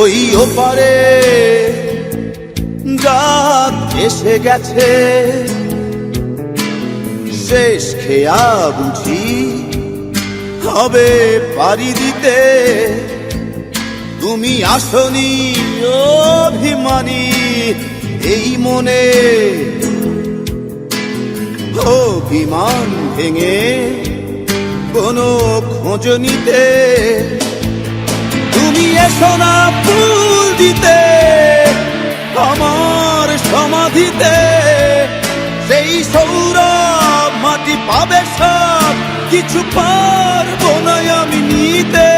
ওই ওপারে রাত এসে গেছে, শেষ খেয়া বুঝি হবে পারি দিতে। তুমি আসনি অভিমানী এই মনে, অভিমান ভেঙে কোনো খোঁজ নিতে। তুমি এসো না ফুল দিতে আমার সমাধিতে, সেই সৌরভ মাটি পাবে সব কিছু পারবো না আমি নিতে।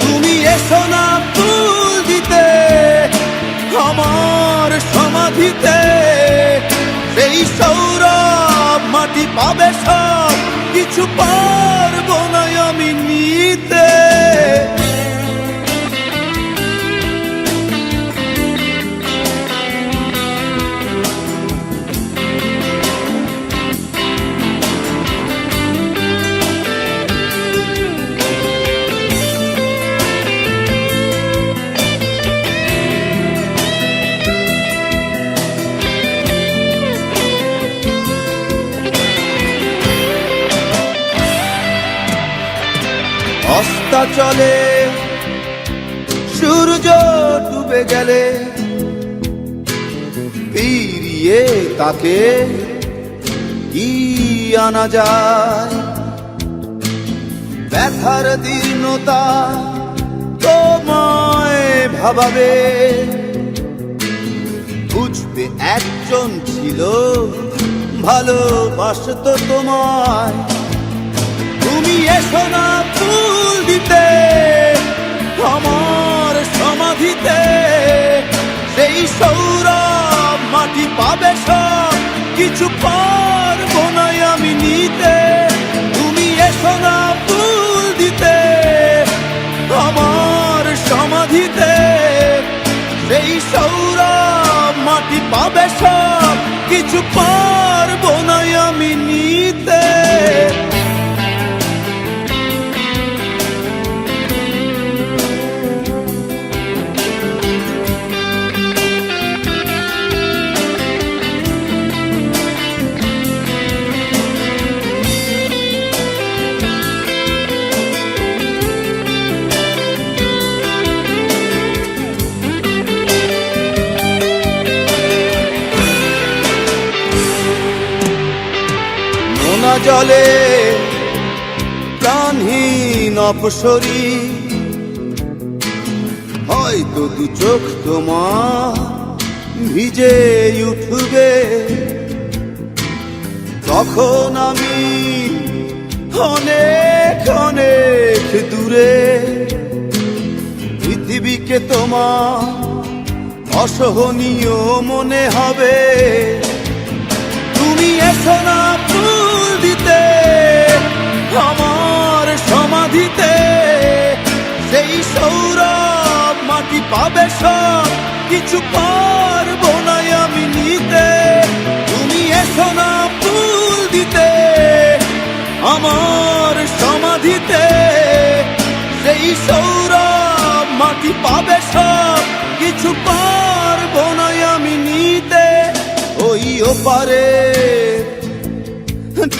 তুমি এসো না ফুল দিতে আমার সমাধিতে, সেই সৌরভ মাটি পাবে সব কিছু পারবো না আমি নিতে। অস্তা চলে সূর্য ডুবে গেলে, ফিরিয়ে তাকে কি আনা যায়? ব্যথার দীর্ণতা তোমায় ভাবাবে, বুঝবে একজন ছিল ভালোবাসতো তোমায়। তুমি এসো না ফুল দিতে আমার সমাধিতে, সেই সৌরভ মাটি পাবে সব কিছু পারবো না আমি নিতে। তুমি এসো না ফুল দিতে আমার সমাধিতে, সেই সৌরভ মাটি পাবে সব কিছু পারবো না আমি নিতে। জলে প্রাণহীন অপসরী, হয়তো দু চোখ তোমার ভিজে উঠবে। তখন আমি অনেক অনেক দূরে, পৃথিবীকে তোমার অসহনীয় মনে হবে। তুমি এসো না ফুল দিতে আমার সমাধিতে, সেই সৌরভ মাটি পাবে সব কিছু পারবো না আমি নিতে। তুমি এসো না ফুল দিতে আমার সমাধিতে, সেই সৌরভ মাটি পাবে সব কিছু পারবো না আমি নিতে। ওই ওপারে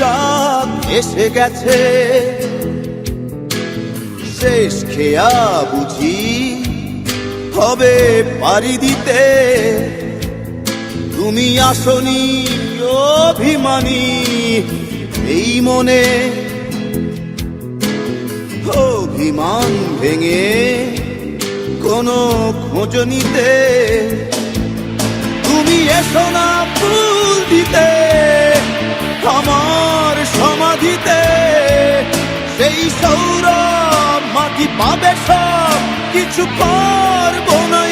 রাত এসে গেছে, শেষ খেয়া বুঝি হবে পারি দিতে। তুমি আসনি অভিমানী এই মনে, অভিমান ভেঙে কোনো খোঁজ নিতে। তুমি এসো না ফুল দিতে আমার সমাধিতে, সেই সৌরভ মাটি পাবে সব কিছু পারবো না।